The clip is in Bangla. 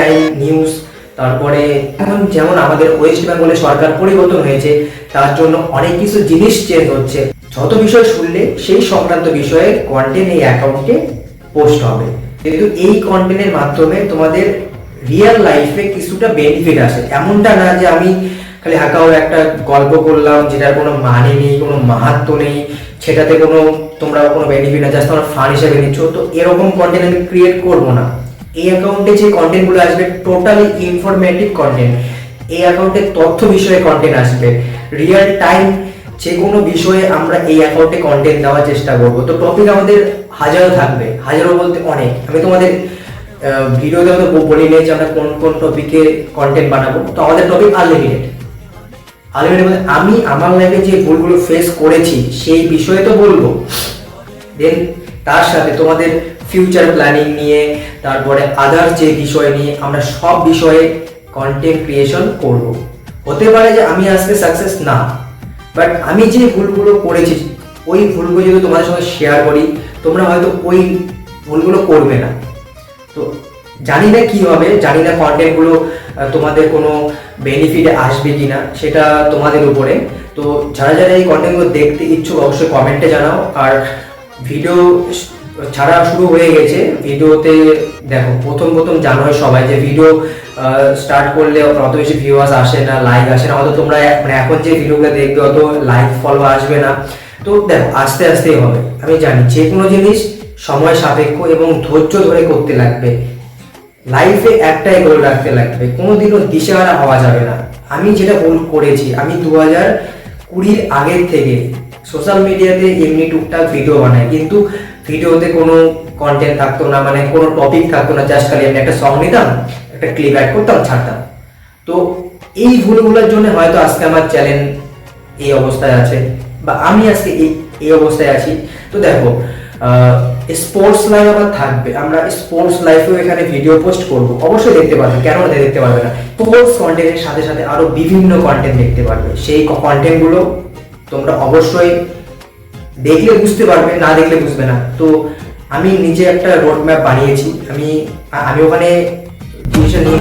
টাইম নিউজ, তারপরে এখন যেমন আমাদের ওয়েস্ট বেঙ্গলে সরকার পরিবর্তন হয়েছে, তার জন্য অনেক কিছু জিনিস চেঞ্জ হচ্ছে। যত বিষয় শুনলে সেই সংক্রান্ত বিষয়ে কন্টেন্ট এই অ্যাকাউন্টে পোস্ট হবে, কিন্তু এই কন্টেন্টের মাধ্যমে তোমাদের রিয়েল লাইফে কিছুটা বেনিফিট আসে। এমনটা না যে আমি খালি হাঁকাও একটা গল্প করলাম যেটার কোনো মানে নেই, কোনো মাহাত্ম্য নেই, সেটাতে তোমরা কোনো বেনিফিট না, জাস্ট তোমরা ফান হিসেবে নিচ্ছ। তো এরকম কন্টেন্ট আমি ক্রিয়েট করবো না। এই অ্যাকাউন্টে যে কন্টেন্টগুলো আসবে টোটালি ইনফরমেটিভ কন্টেন্ট। এই অ্যাকাউন্টে তথ্য বিষয়ে কন্টেন্ট আসবে, রিয়েল টাইম যে কোনো বিষয়ে আমরা এই অ্যাকাউন্টে কন্টেন্ট দেওয়ার চেষ্টা করবো। তো টপিক আমাদের হাজারো থাকবে, হাজারো বলতে অনেক। আমি তোমাদের ভিডিওতে হয়তো বলি নেই যে আমরা কোন কোন টপিকে কন্টেন্ট বানাবো। তো আমাদের টপিক আনলিমিটেড। আমি আমার লাইফে যে ভুলগুলো ফেস করেছি সেই বিষয়ে তো বলবো, দেন তার সাথে তোমাদের ফিউচার প্ল্যানিং নিয়ে, তারপরে আদার যে বিষয় নিয়ে আমরা সব বিষয়ে কন্টেন্ট ক্রিয়েশন করব। হতে পারে যে আমি আজকে সাকসেস না, বাট আমি যে ভুলগুলো করেছি ওই ভুলগুলো যদি তোমাদের সঙ্গে শেয়ার করি, তোমরা হয়তো ওই ভুলগুলো করবে না। তো জানি না কি হবে, জানি না কন্টেন্টগুলো তোমাদের কোনো বেনিফিটে আসবে কিনা, সেটা তোমাদের উপরে। তো যারা যারা এই কন্টেন্টগুলো দেখতে ইচ্ছুক অবশ্যই কমেন্টে জানাও। আর ভিডিও ছাড়া শুরু হয়ে গেছে। ভিডিওতে দেখো প্রথম জানোই সবাই যে ভিডিও স্টার্ট করলে অত বেশি ভিউয়ার্স আসে না, লাইক আসে না। হয়তো তোমরা মানে এখন যে ভিডিওগুলো দেখবে অত লাইক ফলো আসবে না। তো দেখো আস্তে আস্তেই হবে। আমি জানি যে কোনো জিনিস সময় সাপেক্ষ এবং ধৈর্য ধরে করতে লাগবে। লাইফে একটাই গোল রাখতে লাগবে, কোনোদিনও দিশেহারা হওয়া যাবে না। আমি যেটা ভুল করেছি, আমি 2020 আগের থেকে সোশ্যাল মিডিয়াতে এমনি টুকটাক ভিডিও বানাই, কিন্তু ভিডিওতে কোনো কন্টেন্ট থাকতো না, মানে কোনো টপিক থাকতো না, জাস্ট খালি আমি একটা সং নিতাম, একটা ক্লিপ অ্যাড করতাম, ছাড়তাম। তো এই ভুলগুলোর জন্য হয়তো আজকে আমার চ্যানেল এই অবস্থায় আছে, বা আমি আজকে এই অবস্থায় আছি। তো দেখো স্পোর্টস লাইফ আবার থাকবে, আমরা স্পোর্টস লাইফেও এখানে ভিডিও পোস্ট করব, অবশ্যই দেখতে পারবে, কেন দেখতে পারবে না। স্পোর্টস কন্টেন্টের সাথে সাথে আরো বিভিন্ন কন্টেন্ট দেখতে পারবে। সেই কন্টেন্টগুলো তোমরা অবশ্যই দেখলে বুঝতে পারবে, না দেখলে বুঝবে না। তো আমি নিজে একটা রোড ম্যাপ বানিয়েছি, আমি ওখানে জিনিসটা নিয়ে